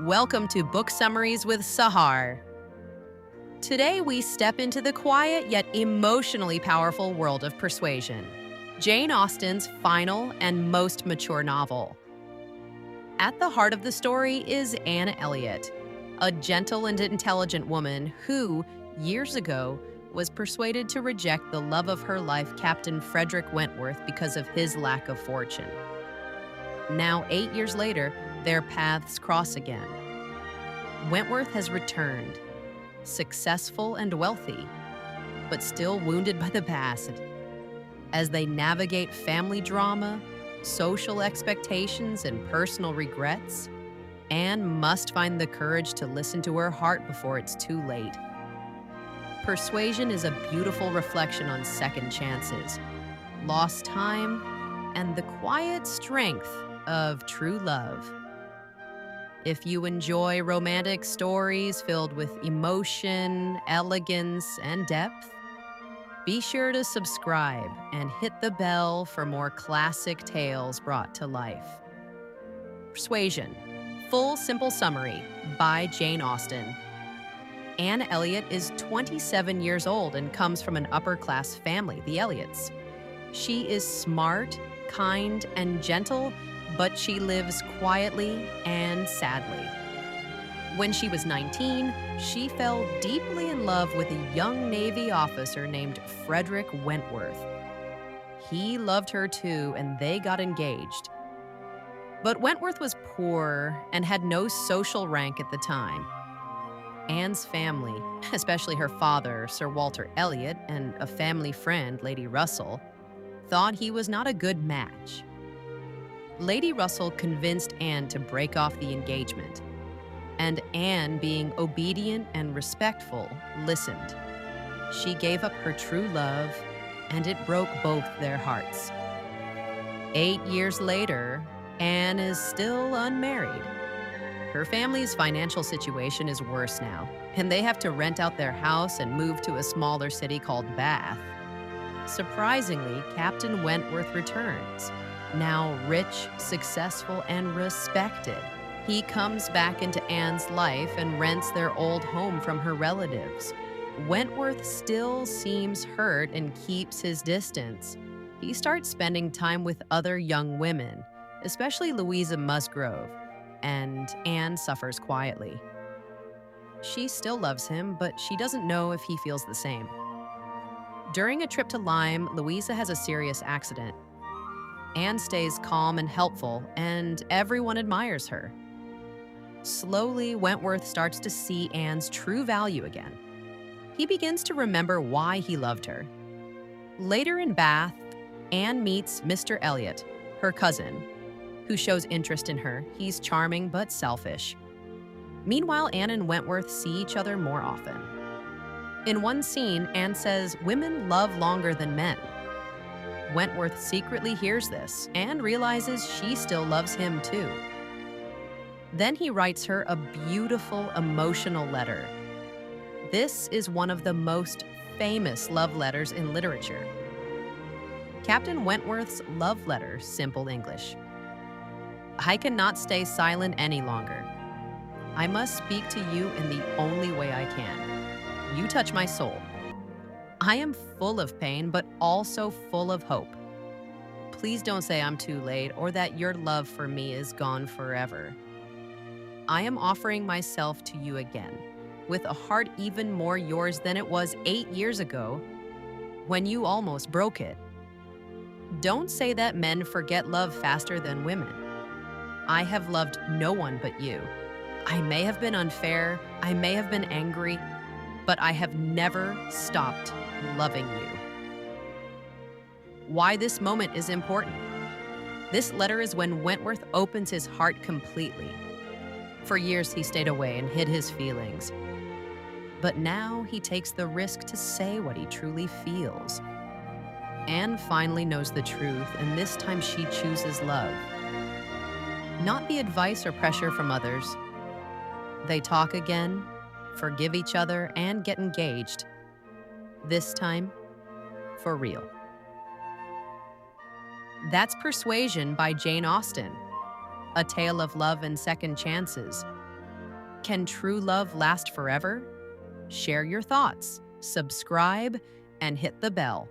Welcome to Book Summaries with Sahar. Today we step into the quiet yet emotionally powerful world of Persuasion, Jane Austen's final and most mature novel. At the heart of the story is Anne Elliot, a gentle and intelligent woman who, years ago, was persuaded to reject the love of her life, Captain Frederick Wentworth, because of his lack of fortune. Now, 8 years later, their paths cross again. Wentworth has returned, successful and wealthy, but still wounded by the past. As they navigate family drama, social expectations, and personal regrets, Anne must find the courage to listen to her heart before it's too late. Persuasion is a beautiful reflection on second chances, lost time, and the quiet strength of true love. If you enjoy romantic stories filled with emotion, elegance, and depth, be sure to subscribe and hit the bell for more classic tales brought to life. Persuasion, full simple summary by Jane Austen. Anne Elliot is 27 years old and comes from an upper-class family, the Elliots. She is smart, kind, and gentle, but she lives quietly and sadly. When she was 19, she fell deeply in love with a young Navy officer named Frederick Wentworth. He loved her too, and they got engaged. But Wentworth was poor and had no social rank at the time. Anne's family, especially her father, Sir Walter Elliot, and a family friend, Lady Russell, thought he was not a good match. Lady Russell convinced Anne to break off the engagement, and Anne, being obedient and respectful, listened. She gave up her true love, and it broke both their hearts. 8 years later, Anne is still unmarried. Her family's financial situation is worse now, and they have to rent out their house and move to a smaller city called Bath. Surprisingly, Captain Wentworth returns. Now rich, successful, and respected, he comes back into Anne's life and rents their old home from her relatives. Wentworth still seems hurt and keeps his distance. He starts spending time with other young women, especially Louisa Musgrove, and Anne suffers quietly. She still loves him, but she doesn't know if he feels the same. During a trip to Lyme, Louisa has a serious accident. Anne stays calm and helpful, and everyone admires her. Slowly, Wentworth starts to see Anne's true value again. He begins to remember why he loved her. Later in Bath, Anne meets Mr. Elliot, her cousin, who shows interest in her. He's charming but selfish. Meanwhile, Anne and Wentworth see each other more often. In one scene, Anne says, "Women love longer than men." Wentworth secretly hears this and realizes she still loves him too. Then he writes her a beautiful, emotional letter. This is one of the most famous love letters in literature. Captain Wentworth's love letter, simple English. "I cannot stay silent any longer. I must speak to you in the only way I can. You touch my soul. I am full of pain, but also full of hope. Please don't say I'm too late or that your love for me is gone forever. I am offering myself to you again, with a heart even more yours than it was 8 years ago, when you almost broke it. Don't say that men forget love faster than women. I have loved no one but you. I may have been unfair, I may have been angry, but I have never stopped loving you." Why this moment is important. This letter is when Wentworth opens his heart completely. For years he stayed away and hid his feelings. But now he takes the risk to say what he truly feels. Anne finally knows the truth, and this time she chooses love. Not the advice or pressure from others. They talk again, forgive each other, and get engaged. This time, for real. That's Persuasion by Jane Austen, a tale of love and second chances. Can true love last forever? Share your thoughts, subscribe, and hit the bell.